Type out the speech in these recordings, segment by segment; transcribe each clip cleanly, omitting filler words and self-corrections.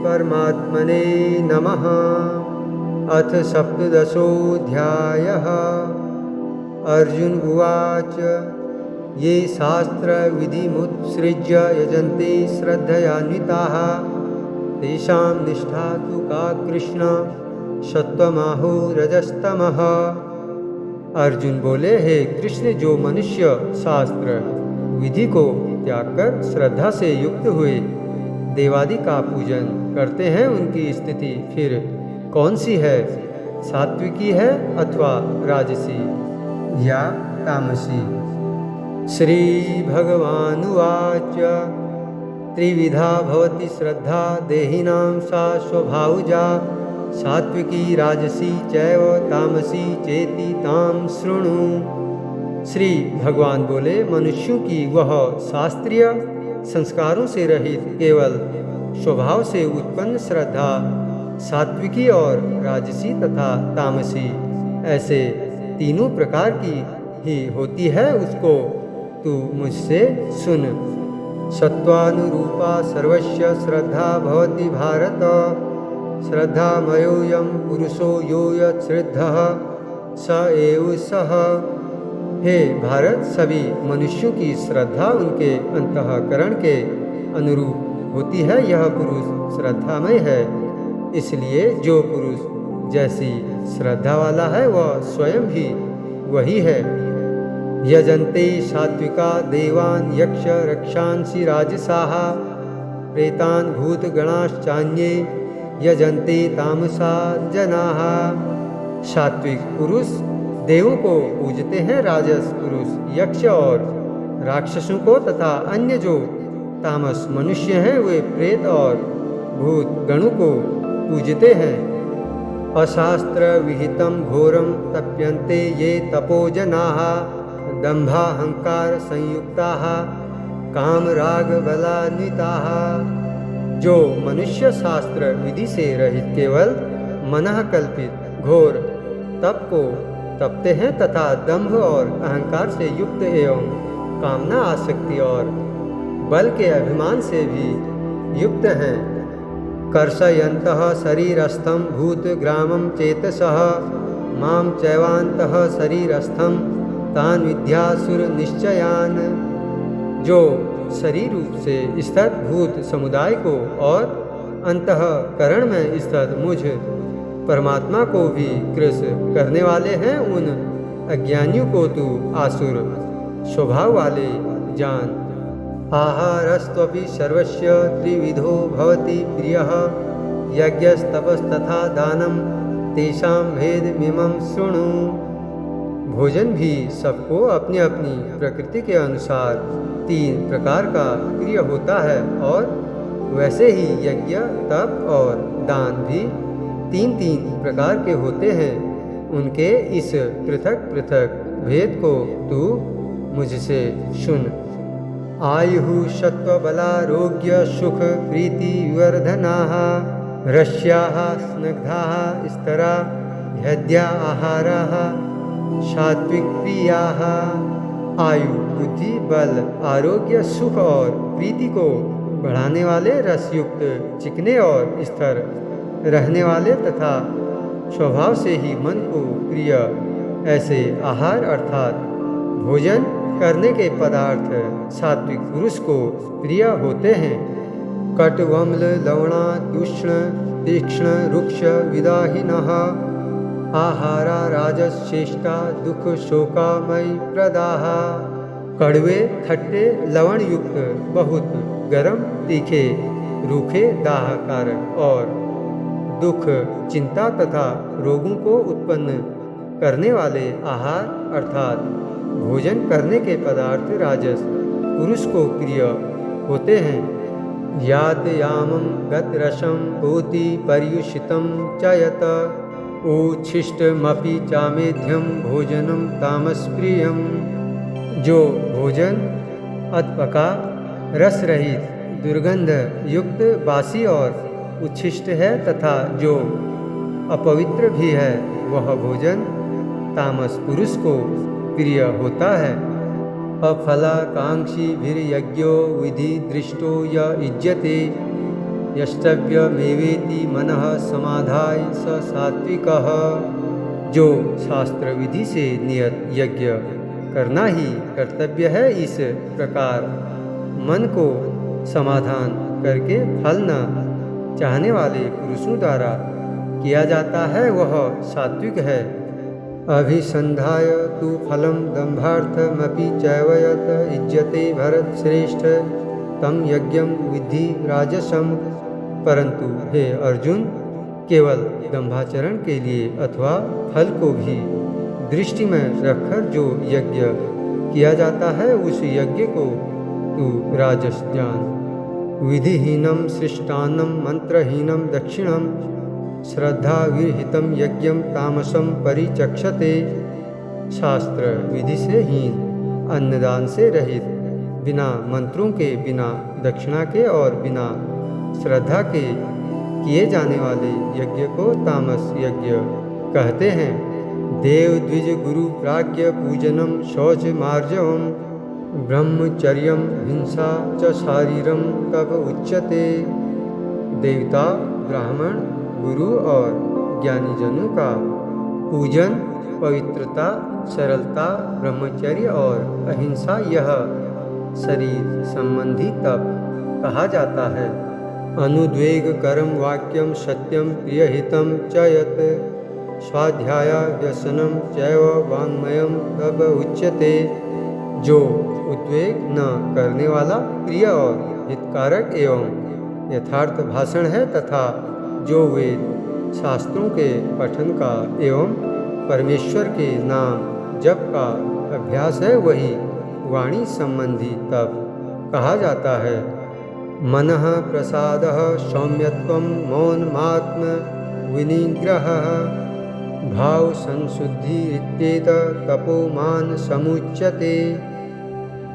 परमात्मने नमः। अथ सप्तदशोऽध्यायः। अर्जुन उवाच ये शास्त्रविधिमुत्सृज्य यजन्ते श्रद्धयान्विताः तेषां निष्ठा तु का कृष्ण सत्त्वमाहो रजस्तमः। अर्जुन बोले, हे कृष्ण, जो मनुष्य शास्त्र विधि को त्याग कर श्रद्धा से युक्त हुए देवादि का पूजन करते हैं, उनकी स्थिति फिर कौन सी है? सात्विकी है अथवा राजसी या तामसी? श्री भगवानुवाच त्रिविधा भवति श्रद्धा देहिनां सा स्वभावजा सात्विकी राजसी चैव तामसी चेति ताम शृणु। श्री भगवान बोले, मनुष्यों की वह शास्त्रीय संस्कारों से रहित केवल स्वभाव से उत्पन्न श्रद्धा सात्विकी और राजसी तथा तामसी ऐसे तीनों प्रकार की ही होती है, उसको तू मुझसे सुन। सत्वानुरूपा सर्वस्य श्रद्धा भवति भारत श्रद्धामयोऽयं पुरुषो यो यच्छ्रद्धः स एव सः। हे भारत, सभी मनुष्यों की श्रद्धा उनके अंतःकरण के अनुरूप होती है, यह पुरुष श्रद्धामय है। इसलिए जो पुरुष जैसी श्रद्धा वाला है वह स्वयं भी वही है। यजन्ते सात्विका देवान् यक्ष रक्षांसि राजसाः प्रेतान् भूतगणाश्चान्ये यजन्ते तामसा जनाः। सात्विक पुरुष देवों को पूजते हैं, राजस पुरुष यक्ष और राक्षसों को तथा अन्य जो तामस मनुष्य हैं वे प्रेत और भूत गणों को पूजते हैं। अशास्त्र विहितं घोरं तप्यन्ते ये तपोजनाः दम्भाहंकार संयुक्ताः कामरागबलान्विताः। जो मनुष्य शास्त्र विधि से रहित केवल मनः कल्पित घोर तप को तपते हैं तथा दंभ और अहंकार से युक्त एवं कामना आसक्ति और बल के अभिमान से भी युक्त हैं। कर्षयन्तः शरीरस्थं भूतग्रामं चेतसः मां चैवान्तः शरीरस्थं तान् विद्यासुर निश्चयान। जो शरीर रूप से स्थित भूत समुदाय को और अंतःकरण में स्थित मुझ परमात्मा को भी कृश करने वाले हैं, उन अज्ञानियों को तू आसुर स्वभाव वाले जान। आहारस्त्वपि सर्वस्य त्रिविधो भवति प्रियः यज्ञस्तपस्तथा दानं तेषां भेदमिमं शृणु। भोजन भी सबको अपनी अपनी प्रकृति के अनुसार 3 प्रकार का प्रिय होता है और वैसे ही यज्ञ तप और दान भी 3 प्रकार के होते हैं। उनके इस पृथक पृथक भेद को तू मुझसे सुन। आयुः सत्त्वबलारोग्य सुख प्रीति विवर्धनाः रस्याः स्निग्धाः स्तरा हृद्या आहाराः सात्विक प्रियाः। आयु, बुद्धि, बल, आरोग्य, सुख और प्रीति को बढ़ाने वाले, रसयुक्त, चिकने और स्थिर रहने वाले तथा स्वभाव से ही मन को प्रिय ऐसे आहार अर्थात भोजन करने के पदार्थ सात्विक पुरुष को प्रिय होते हैं। कटवम्ल लवणात्युष्ण तीक्ष्ण रुक्ष विदाहिनः आहारा राजश्रेष्ठा दुख शोकामयी प्रदाः। कड़वे, खट्टे, लवण युक्त, बहुत गरम, तीखे, रूखे, दाहकारक और दुख, चिंता तथा रोगों को उत्पन्न करने वाले आहार अर्थात भोजन करने के पदार्थ राजस पुरुष को प्रिय होते हैं। यातयामं गतरसं भूति पर्युषितं च यत उच्छिष्टमपि चामेध्यं भोजनं तामसप्रियं। जो भोजन अधपका, रस रहित, दुर्गंध युक्त, बासी और उच्छिष्ट है तथा जो अपवित्र भी है वह भोजन तामस पुरुष को प्रिय होता है। अफलाकांक्षी भीर्यज्ञो विधि दृष्टो य इज्यते यष्टव्यमेवेति मनः समाधाय स सात्विकः। जो शास्त्र विधि से नियत यज्ञ करना ही कर्तव्य है, इस प्रकार मन को समाधान करके फल न चाहने वाले पुरुषों द्वारा किया जाता है, वह सात्विक है। अभिसंधाय तु फलम दंभार्थमपि चैव यत् इज्यते भरत श्रेष्ठ तम यज्ञम विद्धि राजसम। परंतु हे अर्जुन, केवल दंभाचरण के लिए अथवा फल को भी दृष्टि में रखकर जो यज्ञ किया जाता है, उस यज्ञ को तू राजस जान। विधिहीनम सृष्टान्नम मंत्रहीनम दक्षिणम श्रद्धा विरहितम यज्ञम तामसम परिचक्षते। शास्त्र विधि से हीन, अन्नदान से रहित, बिना मंत्रों के, बिना दक्षिणा के और बिना श्रद्धा के किए जाने वाले यज्ञ को तामस यज्ञ कहते हैं। देव द्विज गुरु प्राज्ञ पूजनम शौच मार्जवम ब्रह्मचर्यम हिंसा च शारीरम तब उच्यते। देवता, ब्राह्मण, गुरु और ज्ञानी जनों का पूजन, पवित्रता, सरलता, ब्रह्मचर्य और अहिंसा, यह शरीर संबंधी तप कहा जाता है। अनुद्वेग कर्म वाक्यम सत्यम प्रियहितम च यत् स्वाध्याय व्यसनम चैव वाङ्मयम तब उच्यते। जो उद्वेग न करने वाला, प्रिय और हितकारक एवं यथार्थ भाषण है तथा जो वेद शास्त्रों के पठन का एवं परमेश्वर के नाम जप का अभ्यास है, वही वाणी संबंधी तप कहा जाता है। मनः प्रसादः सौम्यत्वं मौनमात्म विनिग्रहः भाव संशुद्धि इत्येत तपोमान समुच्यते।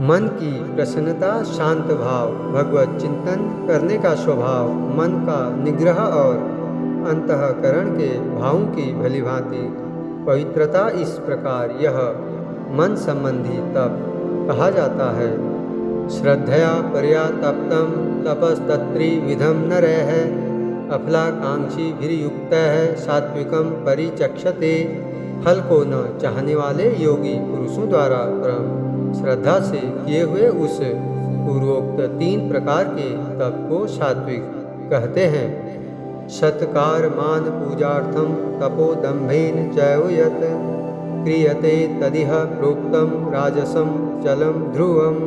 मन की प्रसन्नता, शांत भाव, भगवत चिंतन करने का स्वभाव, मन का निग्रह और अंतःकरण के भावों की भलीभांति पवित्रता, इस प्रकार यह मन संबंधी तप कहा जाता है। श्रद्धया परया तप्तम तपस्तत्रिविधम नरः अफलाकांक्षीभिर्युक्तः सात्विकम परिचक्षते। फल को न चाहने वाले योगी पुरुषों द्वारा परम श्रद्धा से किए हुए उस पूर्वोक्त 3 प्रकार के तप को सात्विक कहते हैं। सत्कार मान पूजार्थम तपोदम्भेन चैव यत् क्रियते तदिह प्रोक्तम राजसम चलम ध्रुवम।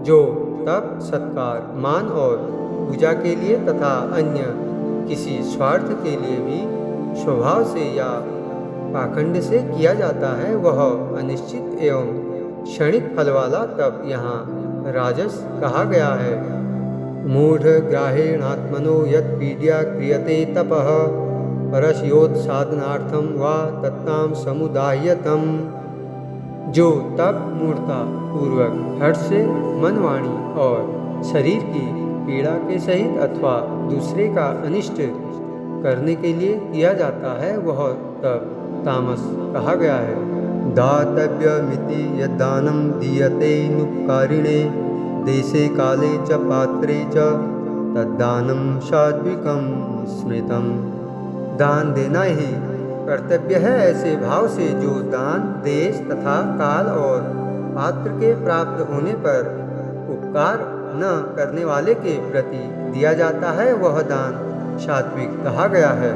जो तप सत्कार, मान और पूजा के लिए तथा अन्य किसी स्वार्थ के लिए भी स्वभाव से या पाखंड से किया जाता है, वह अनिश्चित एवं क्षणिक फल वाला तप यहाँ राजस कहा गया है। मूढ़ ग्राहेणात्मनो यत् पीड्या क्रियते तपः परस्योत्साधनार्थम वा तत्ताम समुदायतम। जो तप मूढ़ता पूर्वक हर्ष से मन, वाणी और शरीर की पीड़ा के सहित अथवा दूसरे का अनिष्ट करने के लिए किया जाता है, वह तप तामस कहा गया है। दातव्यमिति यद्दानं दीयते नुपकारिणे देशे काले च पात्रे च तद्दानं सात्विकं स्मृतम्। दान देना ही कर्तव्य है, ऐसे भाव से जो दान देश तथा काल और पात्र के प्राप्त होने पर उपकार न करने वाले के प्रति दिया जाता है, वह दान सात्विक कहा गया है।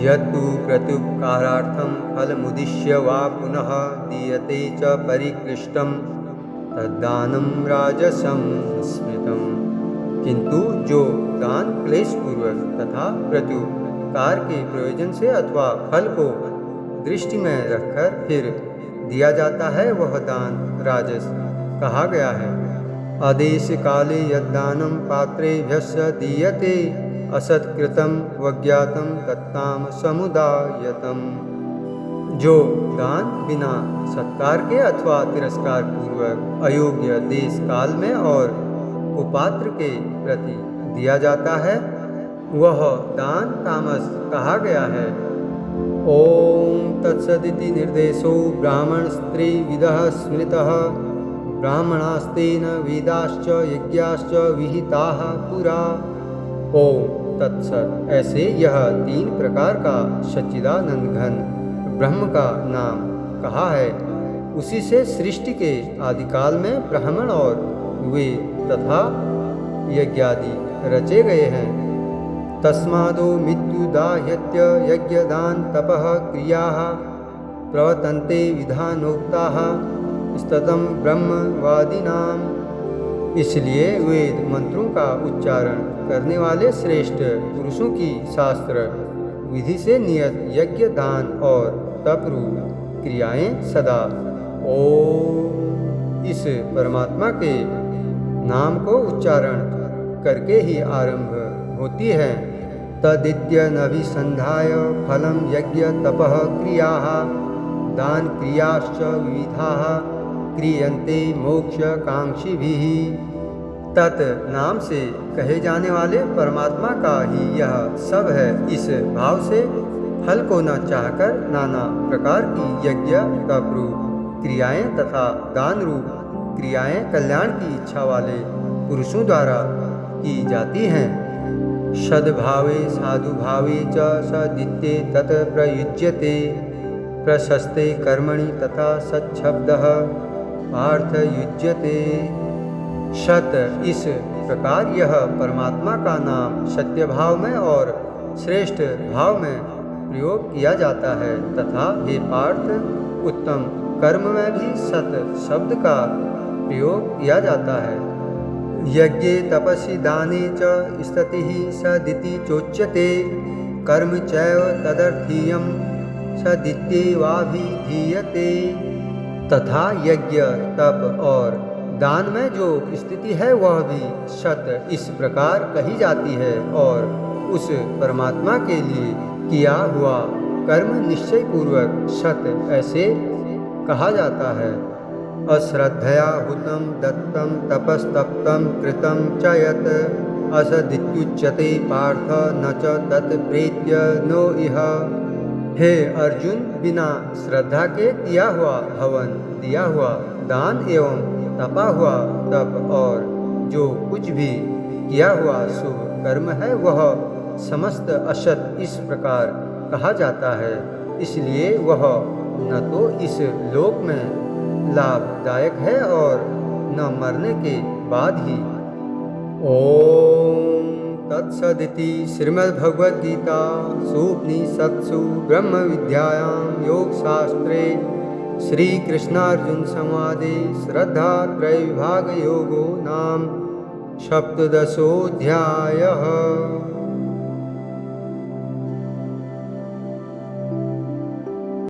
यत्तु प्रत्युपकारार्थं फलमुद्दिश्य वा पुनः दीयते च परिकृष्टं तद्दानं राजसं स्मृतम्। किंतु जो दान क्लेश पूर्वक तथा प्रत्युपकार के प्रयोजन से अथवा फल को दृष्टि में रखकर फिर दिया जाता है, वह दान राजस कहा गया है। आदेश काले यद्दानं पात्रेभ्यः दीयते असत्कृतं वज्ञातं तत्ताम समुदायतम। जो दान बिना सत्कार के अथवा तिरस्कार पूर्वक अयोग्य देश काल में और कुपात्र के प्रति दिया जाता है, वह दान तामस कहा गया है। ओम तत्सदिति निर्देशो ब्राह्मण स्त्री विदः स्मृतः ब्राह्मणास्तेन वेदाश्च यज्ञाश्च विहिताः पुरा ओम तत्सत। ऐसे यह 3 प्रकार का सच्चिदानंद घन ब्रह्म का नाम कहा है। उसी से सृष्टि के आदिकाल में ब्राह्मण और वेद तथा यज्ञादि रचे गए हैं। तस्मादो मृत्युदाह्यत्य यज्ञदान तपः क्रियाः प्रवर्तन्ते विधानोक्ताः स्ततं ब्रह्मवादिनाम। इसलिए वेद मंत्रों का उच्चारण करने वाले श्रेष्ठ पुरुषों की शास्त्र विधि से नियत यज्ञ दान और तप रूप क्रियाएं सदा ओम इस परमात्मा के नाम को उच्चारण करके ही आरंभ होती है। तदित्यनभिसन्धाय फलं यज्ञ तपः क्रियाः दान क्रियाश्च विविधाः क्रियन्ते मोक्षकांक्षिभिः। तत् नाम से कहे जाने वाले परमात्मा का ही यह सब है। इस भाव से फल को न चाहकर नाना प्रकार की यज्ञ तप रूप क्रियाएं तथा दान रूप क्रियाएं कल्याण की इच्छा वाले पुरुषों द्वारा की जाती हैं। सद्भावे साधुभावे च सदित्ये तत् प्रयुज्यते प्रशस्ते कर्मणि तथा सच्छब्दः पार्थयुज्यते। सत इस प्रकार यह परमात्मा का नाम सत्य भाव में और श्रेष्ठ भाव में प्रयोग किया जाता है तथा हे पार्थ उत्तम कर्म में भी सत शब्द का प्रयोग किया जाता है। यज्ञे तपसि दाने च स्ततिः सदिति चोच्यते कर्म चैव तदर्थीयं सदित्येवाभिधीयते। तथा यज्ञ तप और दान में जो स्थिति है वह भी सत इस प्रकार कही जाती है और उस परमात्मा के लिए किया हुआ कर्म निश्चय पूर्वक सत ऐसे कहा जाता है। अश्रद्धया हुतं दत्तं तपस्तप्तं कृतं च यत् असदित्युच्यते पार्थ न च तत् प्रीत्य नो इह। हे अर्जुन, बिना श्रद्धा के किया हुआ हवन, दिया हुआ दान एवं तपा हुआ तप और जो कुछ भी किया हुआ शुभ कर्म है वह समस्त असत इस प्रकार कहा जाता है। इसलिए वह न तो इस लोक में लाभदायक है और न मरने के बाद ही। ओम तत्सदिति श्रीमद्भगवद्गीता सूपनिषत्सु ब्रह्म विद्यायां योगशास्त्रे श्री कृष्णार्जुन संवादे श्रद्धा त्रय विभाग योगो नाम 17 अध्यायः।